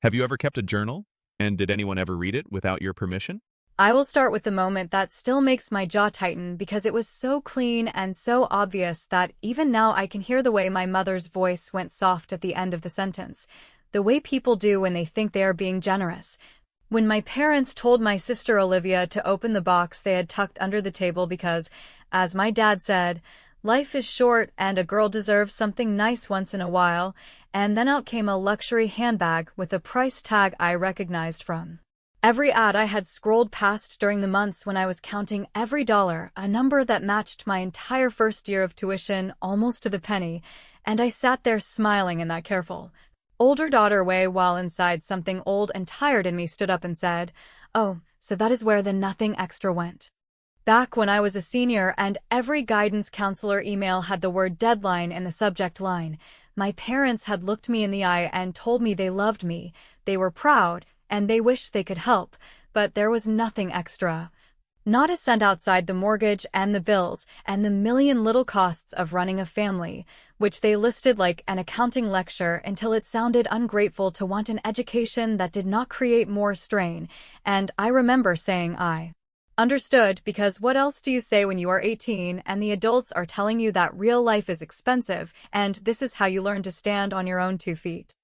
Have you ever kept a journal? And did anyone ever read it without your permission? I will start with the moment that still makes my jaw tighten because it was so clean and so obvious that even now I can hear the way my mother's voice went soft at the end of the sentence, the way people do when they think they are being generous. When my parents told my sister Olivia to open the box they had tucked under the table because, as my dad said, life is short and a girl deserves something nice once in a while, and then out came a luxury handbag with a price tag I recognized from every ad I had scrolled past during the months when I was counting every dollar, a number that matched my entire first year of tuition almost to the penny, and I sat there smiling in that careful, older daughter way while inside something old and tired in me stood up and said, "Oh, so that is where the nothing extra went." Back when I was a senior and every guidance counselor email had the word deadline in the subject line, my parents had looked me in the eye and told me they loved me, they were proud, and they wished they could help, but there was nothing extra. Not a cent outside the mortgage and the bills and the million little costs of running a family, which they listed like an accounting lecture until it sounded ungrateful to want an education that did not create more strain, and I remember saying I understood, because what else do you say when you are 18 and the adults are telling you that real life is expensive and this is how you learn to stand on your own 2 feet?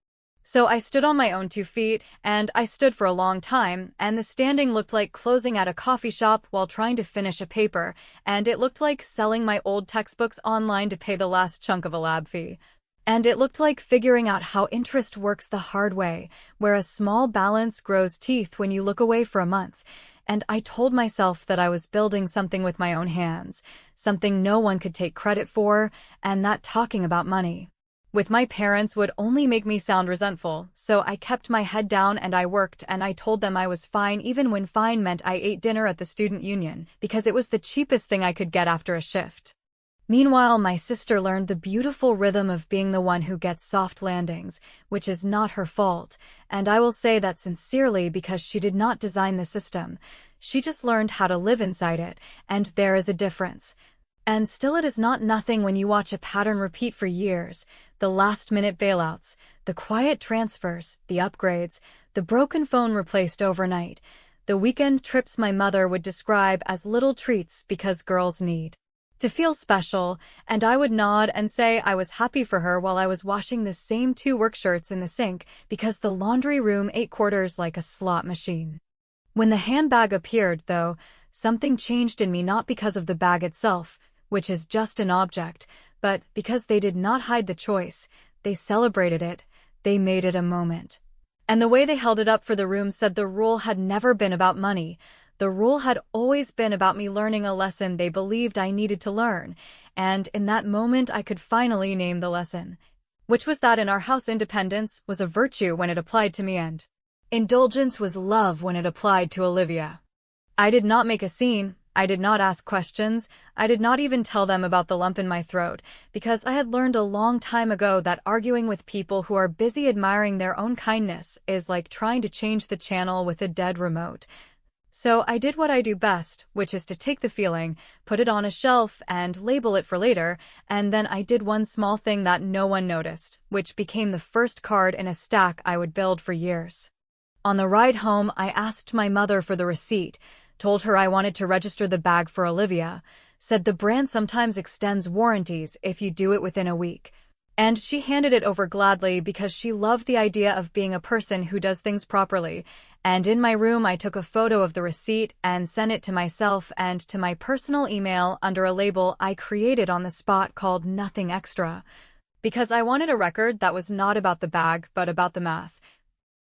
So I stood on my own 2 feet, and I stood for a long time, and the standing looked like closing at a coffee shop while trying to finish a paper, and it looked like selling my old textbooks online to pay the last chunk of a lab fee. And it looked like figuring out how interest works the hard way, where a small balance grows teeth when you look away for a month. And I told myself that I was building something with my own hands, something no one could take credit for, and that talking about money with my parents would only make me sound resentful, so I kept my head down and I worked, and I told them I was fine even when fine meant I ate dinner at the student union, because it was the cheapest thing I could get after a shift. Meanwhile, my sister learned the beautiful rhythm of being the one who gets soft landings, which is not her fault, and I will say that sincerely because she did not design the system. She just learned how to live inside it, and there is a difference. And still it is not nothing when you watch a pattern repeat for years, the last-minute bailouts, the quiet transfers, the upgrades, the broken phone replaced overnight, the weekend trips my mother would describe as little treats because girls need to feel special, and I would nod and say I was happy for her while I was washing the same 2 work shirts in the sink because the laundry room ate quarters like a slot machine. When the handbag appeared, though, something changed in me, not because of the bag itself, which is just an object, but because they did not hide the choice, they celebrated it, they made it a moment. And the way they held it up for the room said the rule had never been about money. The rule had always been about me learning a lesson they believed I needed to learn, and in that moment I could finally name the lesson, which was that in our house independence was a virtue when it applied to me and indulgence was love when it applied to Olivia. I did not make a scene, I did not ask questions, I did not even tell them about the lump in my throat, because I had learned a long time ago that arguing with people who are busy admiring their own kindness is like trying to change the channel with a dead remote. So I did what I do best, which is to take the feeling, put it on a shelf, and label it for later, and then I did one small thing that no one noticed, which became the first card in a stack I would build for years. On the ride home, I asked my mother for the receipt, told her I wanted to register the bag for Olivia, said the brand sometimes extends warranties if you do it within a week, and she handed it over gladly because she loved the idea of being a person who does things properly. And in my room I took a photo of the receipt and sent it to myself and to my personal email under a label I created on the spot called Nothing Extra, because I wanted a record that was not about the bag but about the math.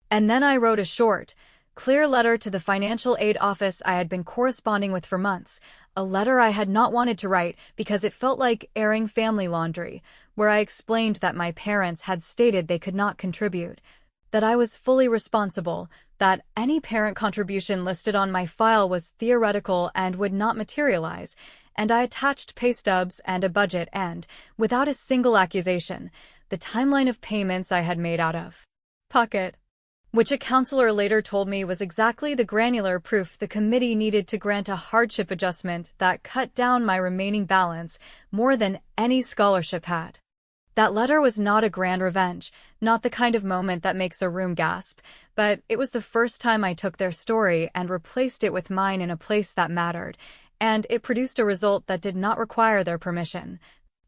And then I wrote a short, clear letter to the financial aid office I had been corresponding with for months, a letter I had not wanted to write because it felt like airing family laundry, where I explained that my parents had stated they could not contribute, that I was fully responsible, that any parent contribution listed on my file was theoretical and would not materialize, and I attached pay stubs and a budget and, without a single accusation, the timeline of payments I had made out of pocket, which a counselor later told me was exactly the granular proof the committee needed to grant a hardship adjustment that cut down my remaining balance more than any scholarship had. That letter was not a grand revenge, not the kind of moment that makes a room gasp, but it was the first time I took their story and replaced it with mine in a place that mattered, and it produced a result that did not require their permission.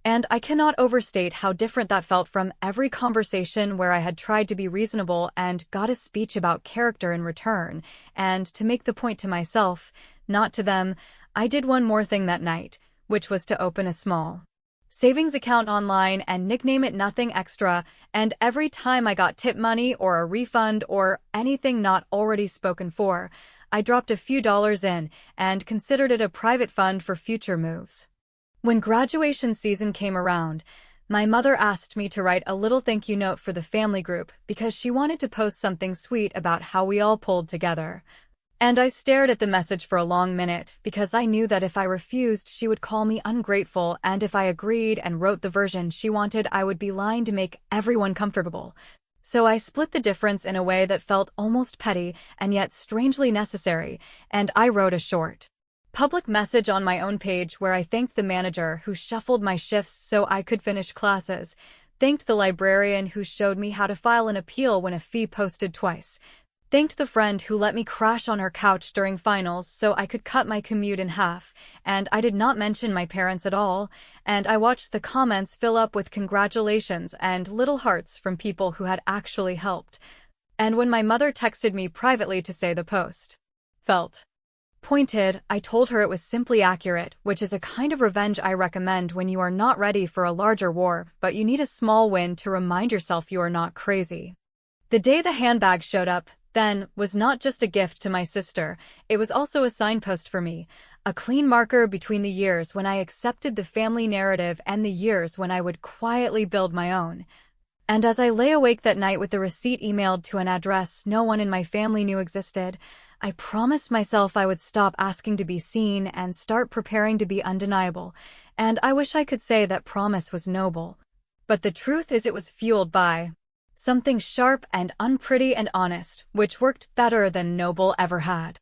And I cannot overstate how different that felt from every conversation where I had tried to be reasonable and got a speech about character in return, and to make the point to myself, not to them, I did one more thing that night, which was to open a small savings account online and nickname it Nothing Extra, and every time I got tip money or a refund or anything not already spoken for, I dropped a few dollars in and considered it a private fund for future moves. When graduation season came around, my mother asked me to write a little thank you note for the family group because she wanted to post something sweet about how we all pulled together. And I stared at the message for a long minute because I knew that if I refused, she would call me ungrateful, and if I agreed and wrote the version she wanted, I would be lying to make everyone comfortable. So I split the difference in a way that felt almost petty and yet strangely necessary, and I wrote a short public message on my own page where I thanked the manager who shuffled my shifts so I could finish classes, thanked the librarian who showed me how to file an appeal when a fee posted twice, thanked the friend who let me crash on her couch during finals so I could cut my commute in half, and I did not mention my parents at all, and I watched the comments fill up with congratulations and little hearts from people who had actually helped. And when my mother texted me privately to say the post felt pointed, I told her it was simply accurate, which is a kind of revenge I recommend when you are not ready for a larger war, but you need a small win to remind yourself you are not crazy. The day the handbag showed up, then, was not just a gift to my sister, it was also a signpost for me, a clean marker between the years when I accepted the family narrative and the years when I would quietly build my own. And as I lay awake that night with the receipt emailed to an address no one in my family knew existed, I promised myself I would stop asking to be seen and start preparing to be undeniable, and I wish I could say that promise was noble. But the truth is it was fueled by something sharp and unpretty and honest, which worked better than noble ever had.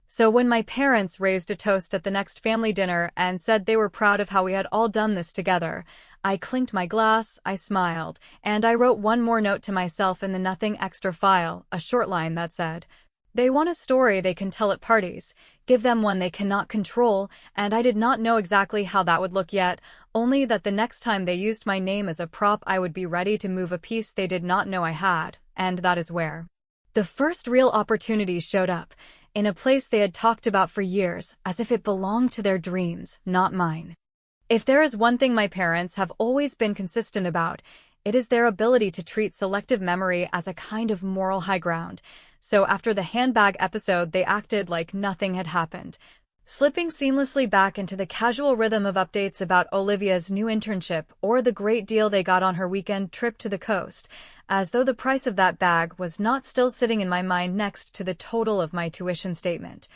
So when my parents raised a toast at the next family dinner and said they were proud of how we had all done this together, I clinked my glass, I smiled, and I wrote one more note to myself in the Nothing Extra file, a short line that said, "They want a story they can tell at parties. Give them one they cannot control," and I did not know exactly how that would look yet, only that the next time they used my name as a prop I would be ready to move a piece they did not know I had, and that is where the first real opportunity showed up, in a place they had talked about for years, as if it belonged to their dreams, not mine. If there is one thing my parents have always been consistent about, it is their ability to treat selective memory as a kind of moral high ground. So after the handbag episode, they acted like nothing had happened, slipping seamlessly back into the casual rhythm of updates about Olivia's new internship or the great deal they got on her weekend trip to the coast, as though the price of that bag was not still sitting in my mind next to the total of my tuition statement.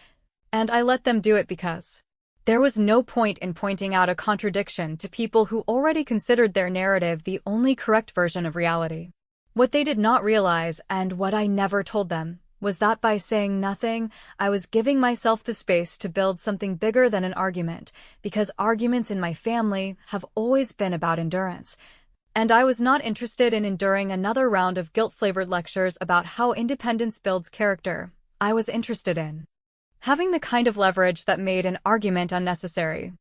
And I let them do it because there was no point in pointing out a contradiction to people who already considered their narrative the only correct version of reality. What they did not realize, and what I never told them, was that by saying nothing, I was giving myself the space to build something bigger than an argument, because arguments in my family have always been about endurance. And I was not interested in enduring another round of guilt-flavored lectures about how independence builds character. I was interested in having the kind of leverage that made an argument unnecessary.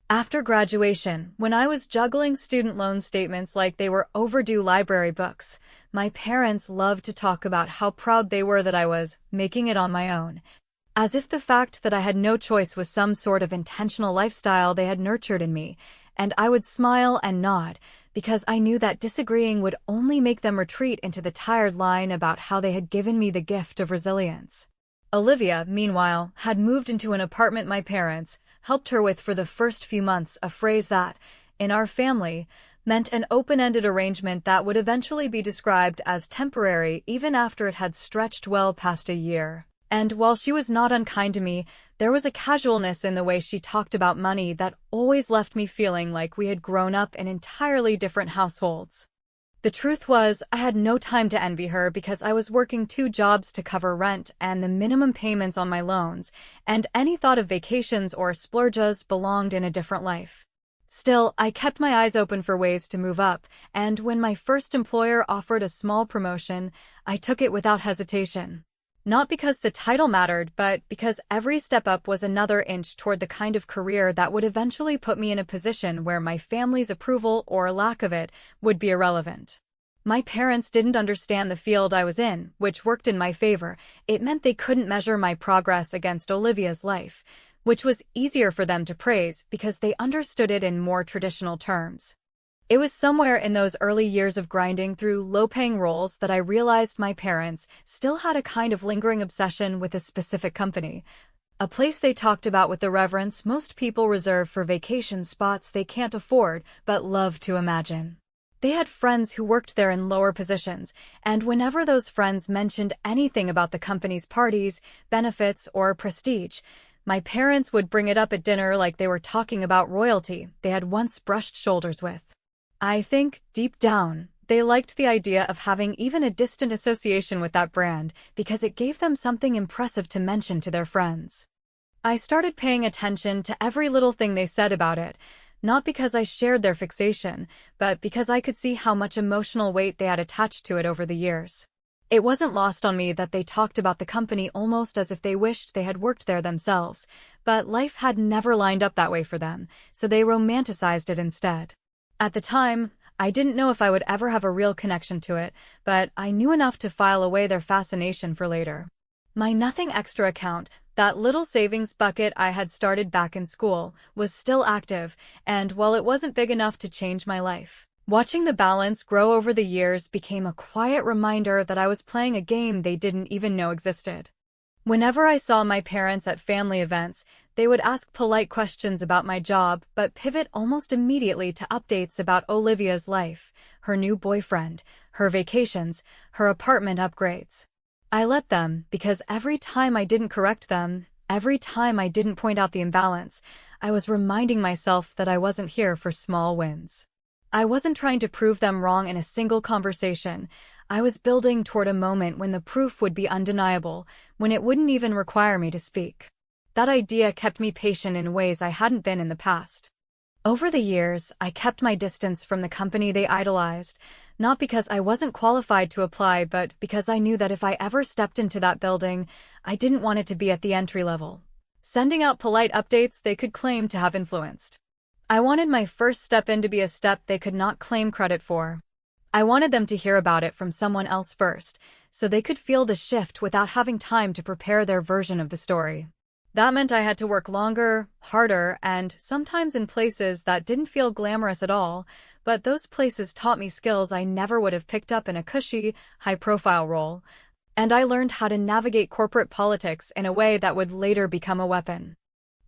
After graduation, when I was juggling student loan statements like they were overdue library books, my parents loved to talk about how proud they were that I was making it on my own, as if the fact that I had no choice was some sort of intentional lifestyle they had nurtured in me, and I would smile and nod, because I knew that disagreeing would only make them retreat into the tired line about how they had given me the gift of resilience. Olivia, meanwhile, had moved into an apartment my parents helped her with for the first few months, a phrase that, in our family, meant an open-ended arrangement that would eventually be described as temporary even after it had stretched well past a year. And while she was not unkind to me, there was a casualness in the way she talked about money that always left me feeling like we had grown up in entirely different households. The truth was, I had no time to envy her because I was working 2 jobs to cover rent and the minimum payments on my loans, and any thought of vacations or splurges belonged in a different life. Still, I kept my eyes open for ways to move up, and when my first employer offered a small promotion, I took it without hesitation. Not because the title mattered, but because every step up was another inch toward the kind of career that would eventually put me in a position where my family's approval, or lack of it, would be irrelevant. My parents didn't understand the field I was in, which worked in my favor. It meant they couldn't measure my progress against Olivia's life, which was easier for them to praise because they understood it in more traditional terms. It was somewhere in those early years of grinding through low-paying roles that I realized my parents still had a kind of lingering obsession with a specific company, a place they talked about with the reverence most people reserve for vacation spots they can't afford but love to imagine. They had friends who worked there in lower positions, and whenever those friends mentioned anything about the company's parties, benefits, or prestige, my parents would bring it up at dinner like they were talking about royalty they had once brushed shoulders with. I think, deep down, they liked the idea of having even a distant association with that brand because it gave them something impressive to mention to their friends. I started paying attention to every little thing they said about it, not because I shared their fixation, but because I could see how much emotional weight they had attached to it over the years. It wasn't lost on me that they talked about the company almost as if they wished they had worked there themselves, but life had never lined up that way for them, so they romanticized it instead. At the time, I didn't know if I would ever have a real connection to it, but I knew enough to file away their fascination for later. My nothing extra account, that little savings bucket I had started back in school, was still active, and while it wasn't big enough to change my life, watching the balance grow over the years became a quiet reminder that I was playing a game they didn't even know existed. Whenever I saw my parents at family events, they would ask polite questions about my job but pivot almost immediately to updates about Olivia's life, her new boyfriend, her vacations, her apartment upgrades. I let them because every time I didn't correct them, every time I didn't point out the imbalance, I was reminding myself that I wasn't here for small wins. I wasn't trying to prove them wrong in a single conversation. I was building toward a moment when the proof would be undeniable, when it wouldn't even require me to speak. That idea kept me patient in ways I hadn't been in the past. Over the years, I kept my distance from the company they idolized, not because I wasn't qualified to apply, but because I knew that if I ever stepped into that building, I didn't want it to be at the entry level, sending out polite updates they could claim to have influenced. I wanted my first step in to be a step they could not claim credit for. I wanted them to hear about it from someone else first, so they could feel the shift without having time to prepare their version of the story. That meant I had to work longer, harder, and sometimes in places that didn't feel glamorous at all, but those places taught me skills I never would have picked up in a cushy, high-profile role, and I learned how to navigate corporate politics in a way that would later become a weapon.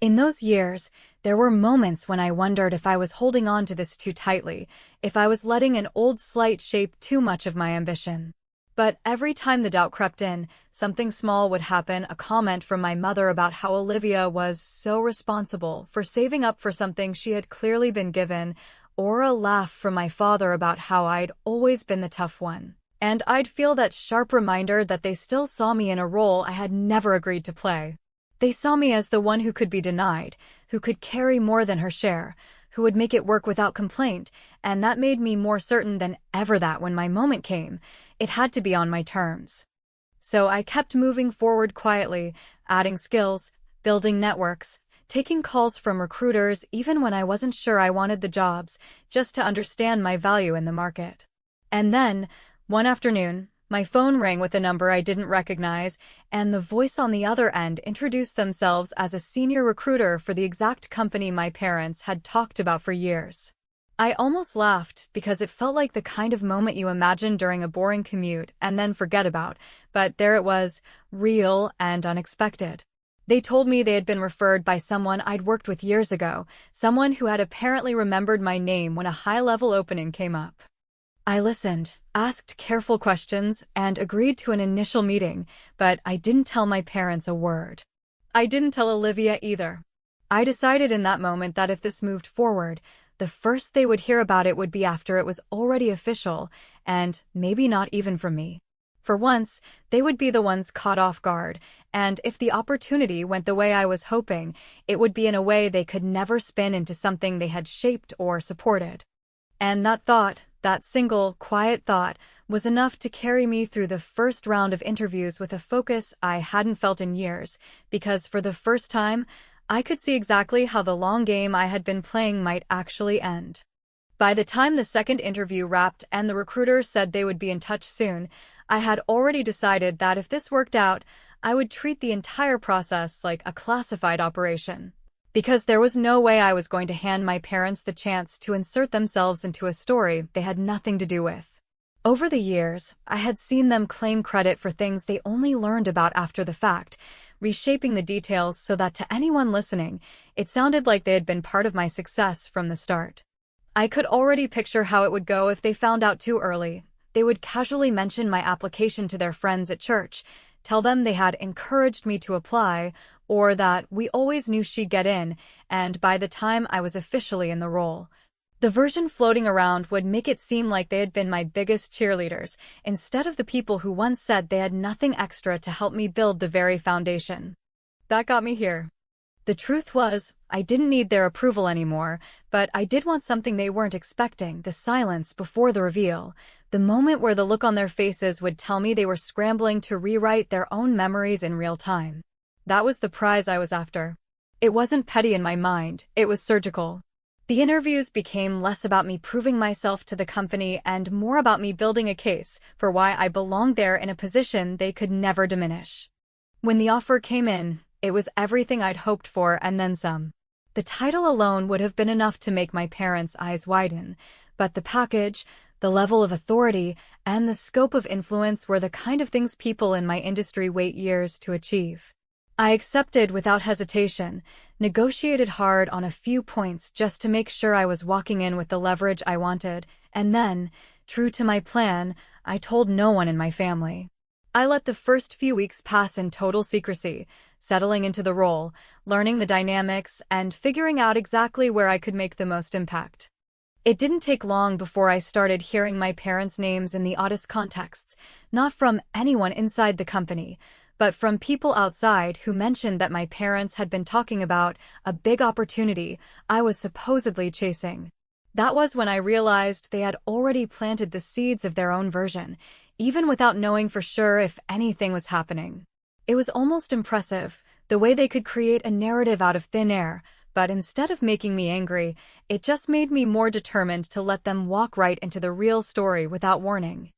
In those years, there were moments when I wondered if I was holding on to this too tightly, if I was letting an old slight shape too much of my ambition. But every time the doubt crept in, something small would happen, a comment from my mother about how Olivia was so responsible for saving up for something she had clearly been given, or a laugh from my father about how I'd always been the tough one. And I'd feel that sharp reminder that they still saw me in a role I had never agreed to play. They saw me as the one who could be denied, who could carry more than her share, who would make it work without complaint, and that made me more certain than ever that when my moment came, it had to be on my terms. So I kept moving forward quietly, adding skills, building networks, taking calls from recruiters even when I wasn't sure I wanted the jobs, just to understand my value in the market. And then, one afternoon, my phone rang with a number I didn't recognize, and the voice on the other end introduced themselves as a senior recruiter for the exact company my parents had talked about for years. I almost laughed because it felt like the kind of moment you imagine during a boring commute and then forget about, but there it was, real and unexpected. They told me they had been referred by someone I'd worked with years ago, someone who had apparently remembered my name when a high-level opening came up. I listened, asked careful questions, and agreed to an initial meeting, but I didn't tell my parents a word. I didn't tell Olivia either. I decided in that moment that if this moved forward, the first they would hear about it would be after it was already official, and maybe not even from me. For once, they would be the ones caught off guard, and if the opportunity went the way I was hoping, it would be in a way they could never spin into something they had shaped or supported. And that thought, that single, quiet thought, was enough to carry me through the first round of interviews with a focus I hadn't felt in years, because for the first time, I could see exactly how the long game I had been playing might actually end. By the time the second interview wrapped and the recruiter said they would be in touch soon, I had already decided that if this worked out, I would treat the entire process like a classified operation. Because there was no way I was going to hand my parents the chance to insert themselves into a story they had nothing to do with. Over the years, I had seen them claim credit for things they only learned about after the fact, reshaping the details so that to anyone listening, it sounded like they had been part of my success from the start. I could already picture how it would go if they found out too early. They would casually mention my application to their friends at church, tell them they had encouraged me to apply, or that we always knew she'd get in, and by the time I was officially in the role, the version floating around would make it seem like they had been my biggest cheerleaders, instead of the people who once said they had nothing extra to help me build the very foundation. That got me here. The truth was, I didn't need their approval anymore, but I did want something they weren't expecting, the silence before the reveal, the moment where the look on their faces would tell me they were scrambling to rewrite their own memories in real time. That was the prize I was after. It wasn't petty in my mind, it was surgical. The interviews became less about me proving myself to the company and more about me building a case for why I belonged there in a position they could never diminish. When the offer came in, it was everything I'd hoped for and then some. The title alone would have been enough to make my parents' eyes widen, but the package, the level of authority, and the scope of influence were the kind of things people in my industry wait years to achieve. I accepted without hesitation, negotiated hard on a few points just to make sure I was walking in with the leverage I wanted, and then, true to my plan, I told no one in my family. I let the first few weeks pass in total secrecy, settling into the role, learning the dynamics, and figuring out exactly where I could make the most impact. It didn't take long before I started hearing my parents' names in the oddest contexts, not from anyone inside the company, but from people outside who mentioned that my parents had been talking about a big opportunity I was supposedly chasing. That was when I realized they had already planted the seeds of their own version, even without knowing for sure if anything was happening. It was almost impressive, the way they could create a narrative out of thin air, but instead of making me angry, it just made me more determined to let them walk right into the real story without warning.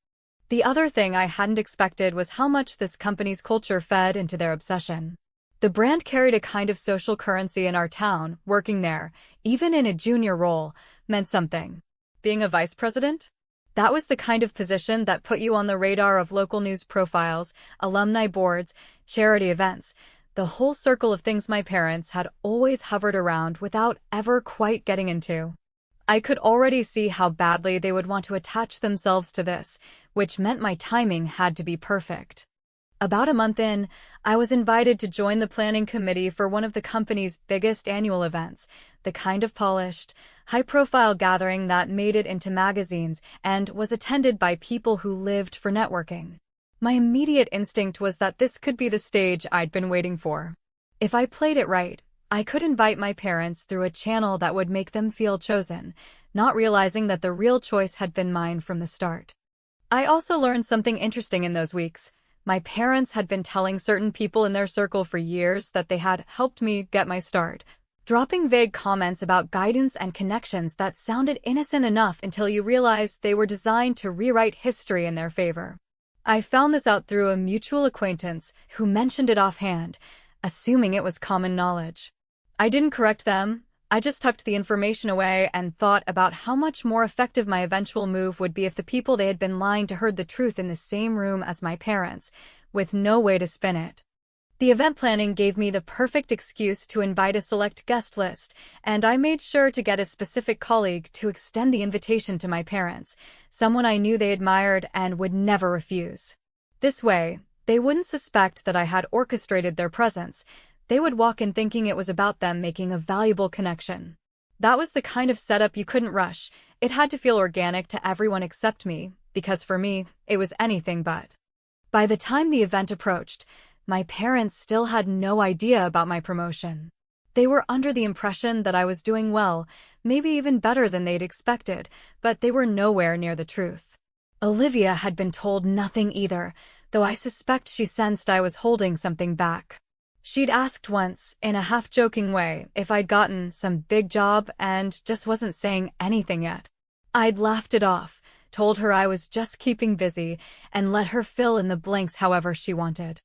The other thing I hadn't expected was how much this company's culture fed into their obsession. The brand carried a kind of social currency in our town. Working there, even in a junior role, meant something. Being a vice president? That was the kind of position that put you on the radar of local news profiles, alumni boards, charity events, the whole circle of things my parents had always hovered around without ever quite getting into. I could already see how badly they would want to attach themselves to this, which meant my timing had to be perfect. About a month in, I was invited to join the planning committee for one of the company's biggest annual events, the kind of polished, high-profile gathering that made it into magazines and was attended by people who lived for networking. My immediate instinct was that this could be the stage I'd been waiting for. If I played it right, I could invite my parents through a channel that would make them feel chosen, not realizing that the real choice had been mine from the start. I also learned something interesting in those weeks. My parents had been telling certain people in their circle for years that they had helped me get my start, dropping vague comments about guidance and connections that sounded innocent enough until you realized they were designed to rewrite history in their favor. I found this out through a mutual acquaintance who mentioned it offhand, assuming it was common knowledge. I didn't correct them. I just tucked the information away and thought about how much more effective my eventual move would be if the people they had been lying to heard the truth in the same room as my parents, with no way to spin it. The event planning gave me the perfect excuse to invite a select guest list, and I made sure to get a specific colleague to extend the invitation to my parents, someone I knew they admired and would never refuse. This way, they wouldn't suspect that I had orchestrated their presence. They would walk in thinking it was about them making a valuable connection. That was the kind of setup you couldn't rush. It had to feel organic to everyone except me, because for me, it was anything but. By the time the event approached, my parents still had no idea about my promotion. They were under the impression that I was doing well, maybe even better than they'd expected, but they were nowhere near the truth. Olivia had been told nothing either, though I suspect she sensed I was holding something back. She'd asked once, in a half-joking way, if I'd gotten some big job and just wasn't saying anything yet. I'd laughed it off, told her I was just keeping busy, and let her fill in the blanks however she wanted.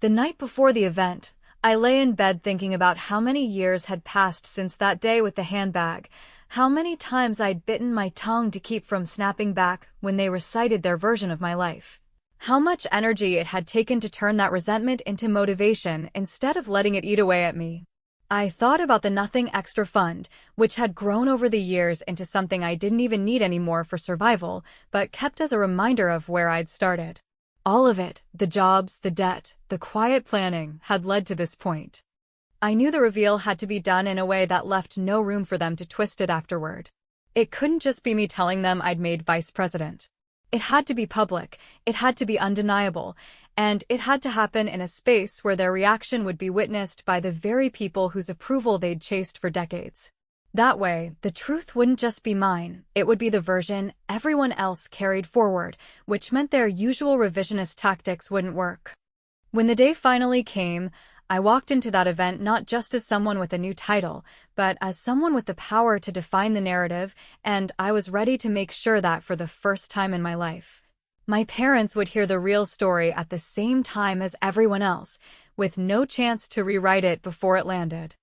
The night before the event, I lay in bed thinking about how many years had passed since that day with the handbag, how many times I'd bitten my tongue to keep from snapping back when they recited their version of my life. How much energy it had taken to turn that resentment into motivation instead of letting it eat away at me. I thought about the Nothing Extra Fund, which had grown over the years into something I didn't even need anymore for survival, but kept as a reminder of where I'd started. All of it, the jobs, the debt, the quiet planning, had led to this point. I knew the reveal had to be done in a way that left no room for them to twist it afterward. It couldn't just be me telling them I'd made vice president. It had to be public, it had to be undeniable, and it had to happen in a space where their reaction would be witnessed by the very people whose approval they'd chased for decades. That way, the truth wouldn't just be mine, it would be the version everyone else carried forward, which meant their usual revisionist tactics wouldn't work. When the day finally came, I walked into that event not just as someone with a new title, but as someone with the power to define the narrative, and I was ready to make sure that for the first time in my life. My parents would hear the real story at the same time as everyone else, with no chance to rewrite it before it landed.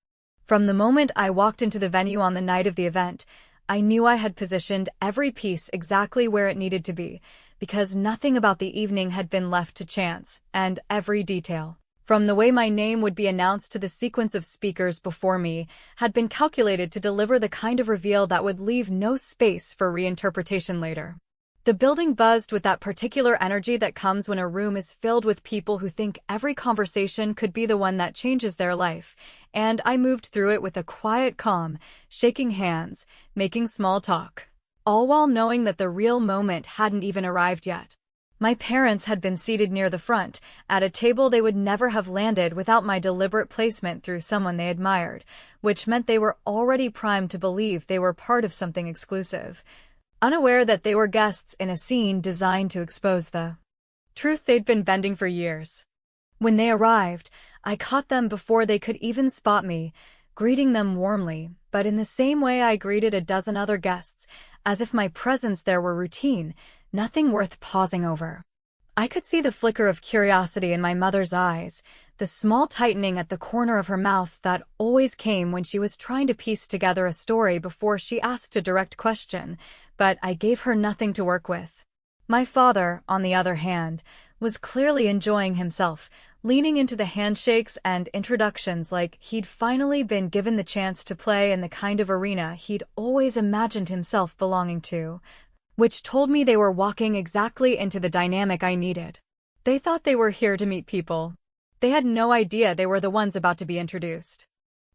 From the moment I walked into the venue on the night of the event, I knew I had positioned every piece exactly where it needed to be, because nothing about the evening had been left to chance, and every detail, from the way my name would be announced to the sequence of speakers before me, had been calculated to deliver the kind of reveal that would leave no space for reinterpretation later. The building buzzed with that particular energy that comes when a room is filled with people who think every conversation could be the one that changes their life, and I moved through it with a quiet calm, shaking hands, making small talk, all while knowing that the real moment hadn't even arrived yet. My parents had been seated near the front, at a table they would never have landed without my deliberate placement through someone they admired, which meant they were already primed to believe they were part of something exclusive, unaware that they were guests in a scene designed to expose the truth they'd been bending for years. When they arrived, I caught them before they could even spot me, greeting them warmly, but in the same way I greeted a dozen other guests, as if my presence there were routine, nothing worth pausing over. I could see the flicker of curiosity in my mother's eyes, the small tightening at the corner of her mouth that always came when she was trying to piece together a story before she asked a direct question, but I gave her nothing to work with. My father, on the other hand, was clearly enjoying himself, leaning into the handshakes and introductions like he'd finally been given the chance to play in the kind of arena he'd always imagined himself belonging to, which told me they were walking exactly into the dynamic I needed. They thought they were here to meet people. They had no idea they were the ones about to be introduced.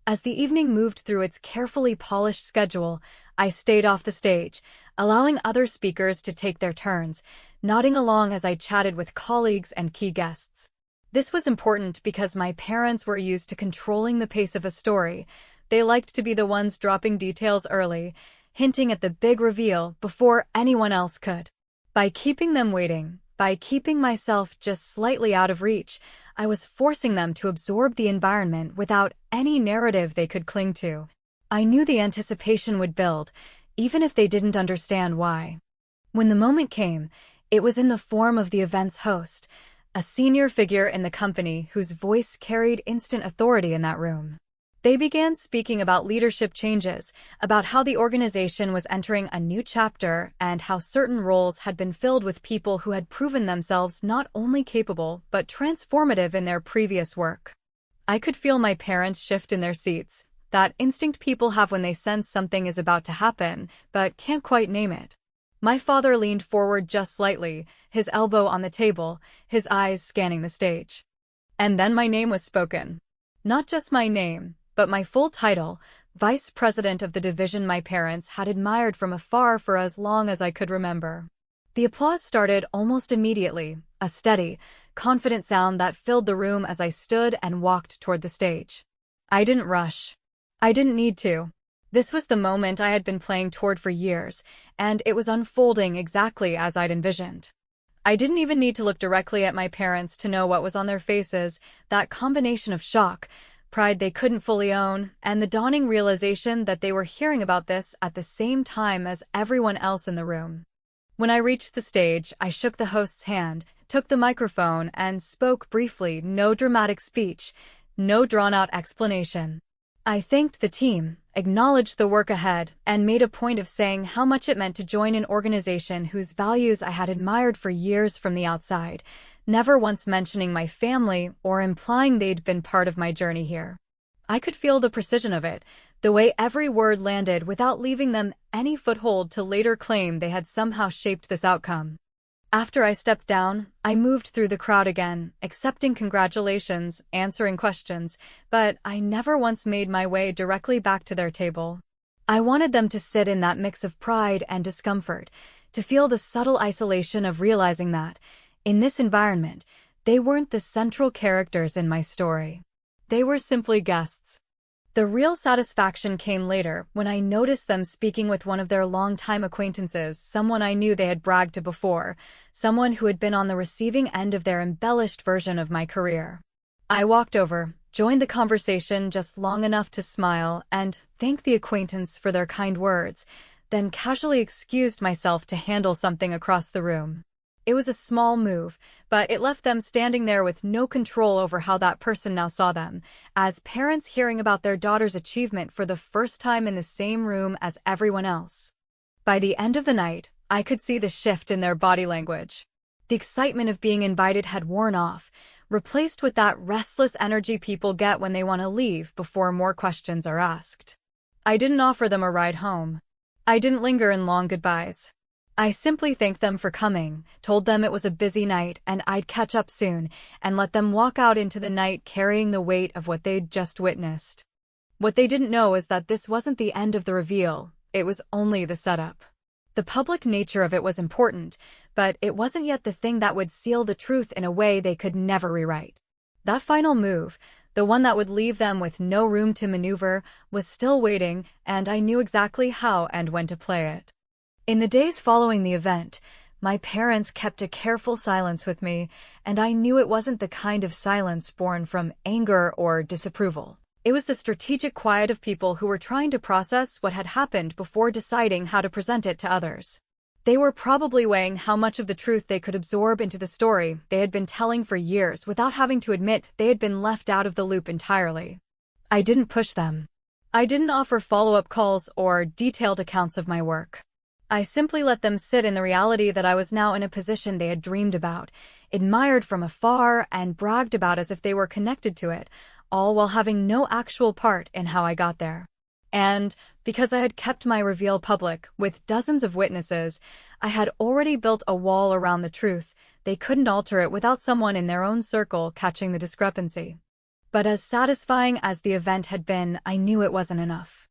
As the evening moved through its carefully polished schedule, I stayed off the stage, allowing other speakers to take their turns, nodding along as I chatted with colleagues and key guests. This was important because my parents were used to controlling the pace of a story. They liked to be the ones dropping details early, hinting at the big reveal before anyone else could. By keeping them waiting, by keeping myself just slightly out of reach, I was forcing them to absorb the environment without any narrative they could cling to. I knew the anticipation would build, even if they didn't understand why. When the moment came, it was in the form of the event's host, a senior figure in the company whose voice carried instant authority in that room. They began speaking about leadership changes, about how the organization was entering a new chapter, and how certain roles had been filled with people who had proven themselves not only capable but transformative in their previous work. I could feel my parents shift in their seats, that instinct people have when they sense something is about to happen, but can't quite name it. My father leaned forward just slightly, his elbow on the table, his eyes scanning the stage. And then my name was spoken. Not just my name, but my full title, Vice President of the division my parents had admired from afar for as long as I could remember. The applause started almost immediately, a steady, confident sound that filled the room as I stood and walked toward the stage. I didn't rush. I didn't need to. This was the moment I had been playing toward for years, and it was unfolding exactly as I'd envisioned. I didn't even need to look directly at my parents to know what was on their faces, that combination of shock, pride they couldn't fully own, and the dawning realization that they were hearing about this at the same time as everyone else in the room. When I reached the stage, I shook the host's hand, took the microphone, and spoke briefly, no dramatic speech, no drawn-out explanation. I thanked the team, acknowledged the work ahead, and made a point of saying how much it meant to join an organization whose values I had admired for years from the outside, never once mentioning my family or implying they'd been part of my journey here. I could feel the precision of it, the way every word landed without leaving them any foothold to later claim they had somehow shaped this outcome. After I stepped down, I moved through the crowd again, accepting congratulations, answering questions, but I never once made my way directly back to their table. I wanted them to sit in that mix of pride and discomfort, to feel the subtle isolation of realizing that, in this environment, they weren't the central characters in my story. They were simply guests. The real satisfaction came later, when I noticed them speaking with one of their longtime acquaintances, someone I knew they had bragged to before, someone who had been on the receiving end of their embellished version of my career. I walked over, joined the conversation just long enough to smile and thank the acquaintance for their kind words, then casually excused myself to handle something across the room. It was a small move, but it left them standing there with no control over how that person now saw them, as parents hearing about their daughter's achievement for the first time in the same room as everyone else. By the end of the night, I could see the shift in their body language. The excitement of being invited had worn off, replaced with that restless energy people get when they want to leave before more questions are asked. I didn't offer them a ride home. I didn't linger in long goodbyes. I simply thanked them for coming, told them it was a busy night and I'd catch up soon, and let them walk out into the night carrying the weight of what they'd just witnessed. What they didn't know is that this wasn't the end of the reveal, it was only the setup. The public nature of it was important, but it wasn't yet the thing that would seal the truth in a way they could never rewrite. That final move, the one that would leave them with no room to maneuver, was still waiting, and I knew exactly how and when to play it. In the days following the event, my parents kept a careful silence with me, and I knew it wasn't the kind of silence born from anger or disapproval. It was the strategic quiet of people who were trying to process what had happened before deciding how to present it to others. They were probably weighing how much of the truth they could absorb into the story they had been telling for years without having to admit they had been left out of the loop entirely. I didn't push them. I didn't offer follow-up calls or detailed accounts of my work. I simply let them sit in the reality that I was now in a position they had dreamed about, admired from afar, and bragged about as if they were connected to it, all while having no actual part in how I got there. And, because I had kept my reveal public, with dozens of witnesses, I had already built a wall around the truth. They couldn't alter it without someone in their own circle catching the discrepancy. But as satisfying as the event had been, I knew it wasn't enough.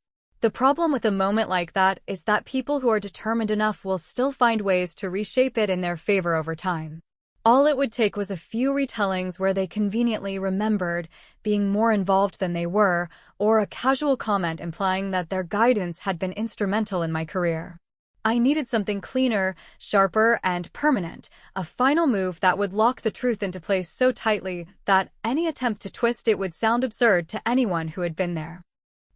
The problem with a moment like that is that people who are determined enough will still find ways to reshape it in their favor over time. All it would take was a few retellings where they conveniently remembered being more involved than they were, or a casual comment implying that their guidance had been instrumental in my career. I needed something cleaner, sharper, and permanent, a final move that would lock the truth into place so tightly that any attempt to twist it would sound absurd to anyone who had been there.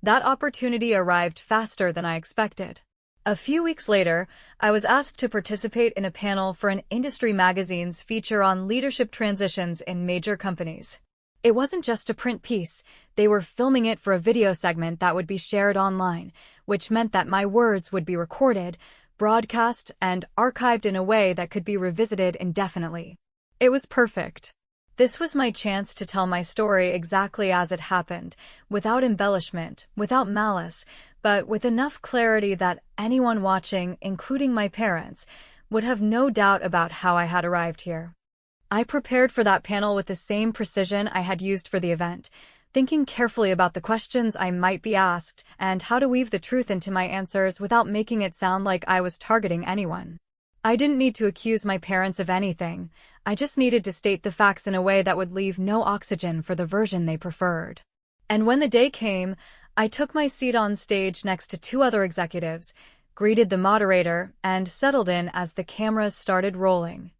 That opportunity arrived faster than I expected. A few weeks later, I was asked to participate in a panel for an industry magazine's feature on leadership transitions in major companies. It wasn't just a print piece, they were filming it for a video segment that would be shared online, which meant that my words would be recorded, broadcast, and archived in a way that could be revisited indefinitely. It was perfect. This was my chance to tell my story exactly as it happened, without embellishment, without malice, but with enough clarity that anyone watching, including my parents, would have no doubt about how I had arrived here. I prepared for that panel with the same precision I had used for the event, thinking carefully about the questions I might be asked and how to weave the truth into my answers without making it sound like I was targeting anyone. I didn't need to accuse my parents of anything. I just needed to state the facts in a way that would leave no oxygen for the version they preferred. And when the day came, I took my seat on stage next to two other executives, greeted the moderator, and settled in as the cameras started rolling.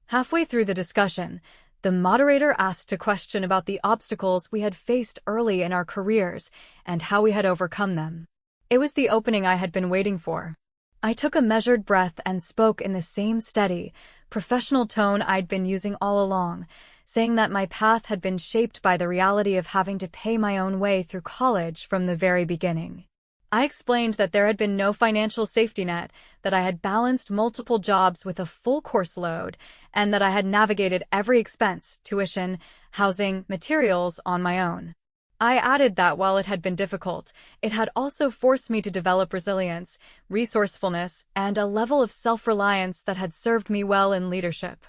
Halfway through the discussion, the moderator asked a question about the obstacles we had faced early in our careers and how we had overcome them. It was the opening I had been waiting for. I took a measured breath and spoke in the same steady, professional tone I'd been using all along, saying that my path had been shaped by the reality of having to pay my own way through college from the very beginning. I explained that there had been no financial safety net, that I had balanced multiple jobs with a full course load, and that I had navigated every expense, tuition, housing, materials on my own. I added that while it had been difficult, it had also forced me to develop resilience, resourcefulness, and a level of self-reliance that had served me well in leadership.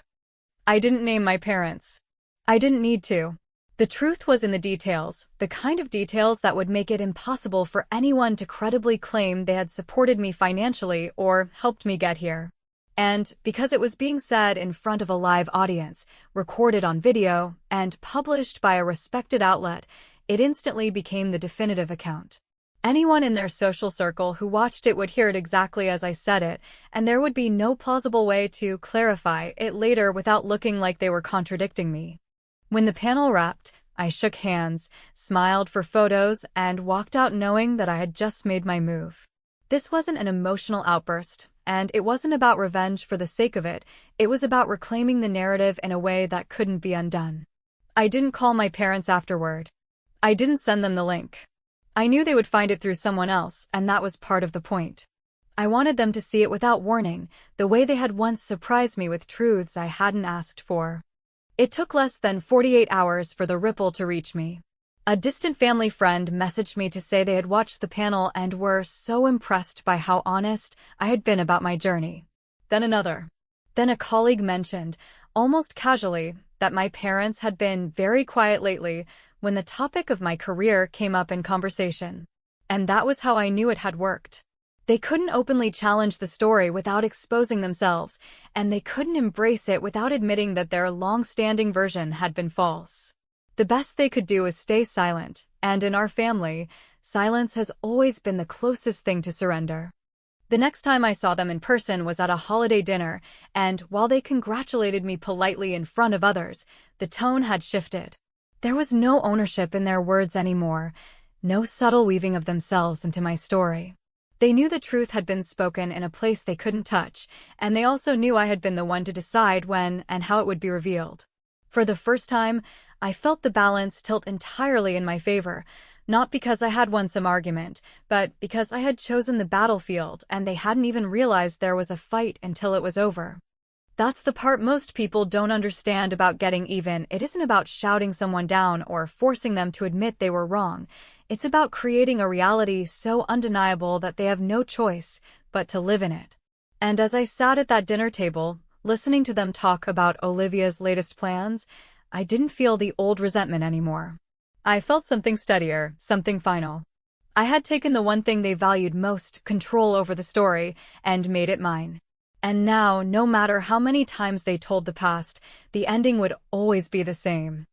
I didn't name my parents. I didn't need to. The truth was in the details, the kind of details that would make it impossible for anyone to credibly claim they had supported me financially or helped me get here. And because it was being said in front of a live audience, recorded on video, and published by a respected outlet, it instantly became the definitive account. Anyone in their social circle who watched it would hear it exactly as I said it, and there would be no plausible way to clarify it later without looking like they were contradicting me. When the panel wrapped, I shook hands, smiled for photos, and walked out knowing that I had just made my move. This wasn't an emotional outburst, and it wasn't about revenge for the sake of it. It was about reclaiming the narrative in a way that couldn't be undone. I didn't call my parents afterward. I didn't send them the link. I knew they would find it through someone else, and that was part of the point. I wanted them to see it without warning, the way they had once surprised me with truths I hadn't asked for. It took less than 48 hours for the ripple to reach me. A distant family friend messaged me to say they had watched the panel and were so impressed by how honest I had been about my journey. Then another. Then a colleague mentioned, almost casually, that my parents had been very quiet lately when the topic of my career came up in conversation. And that was how I knew it had worked. They couldn't openly challenge the story without exposing themselves, and they couldn't embrace it without admitting that their long-standing version had been false. The best they could do is stay silent, and in our family, silence has always been the closest thing to surrender. The next time I saw them in person was at a holiday dinner, and while they congratulated me politely in front of others, the tone had shifted. There was no ownership in their words anymore, no subtle weaving of themselves into my story. They knew the truth had been spoken in a place they couldn't touch, and they also knew I had been the one to decide when and how it would be revealed. For the first time, I felt the balance tilt entirely in my favor, not because I had won some argument, but because I had chosen the battlefield and they hadn't even realized there was a fight until it was over. That's the part most people don't understand about getting even. It isn't about shouting someone down or forcing them to admit they were wrong. It's about creating a reality so undeniable that they have no choice but to live in it. And as I sat at that dinner table, listening to them talk about Olivia's latest plans, I didn't feel the old resentment anymore. I felt something steadier, something final. I had taken the one thing they valued most, control over the story, and made it mine. And now, no matter how many times they told the past, the ending would always be the same.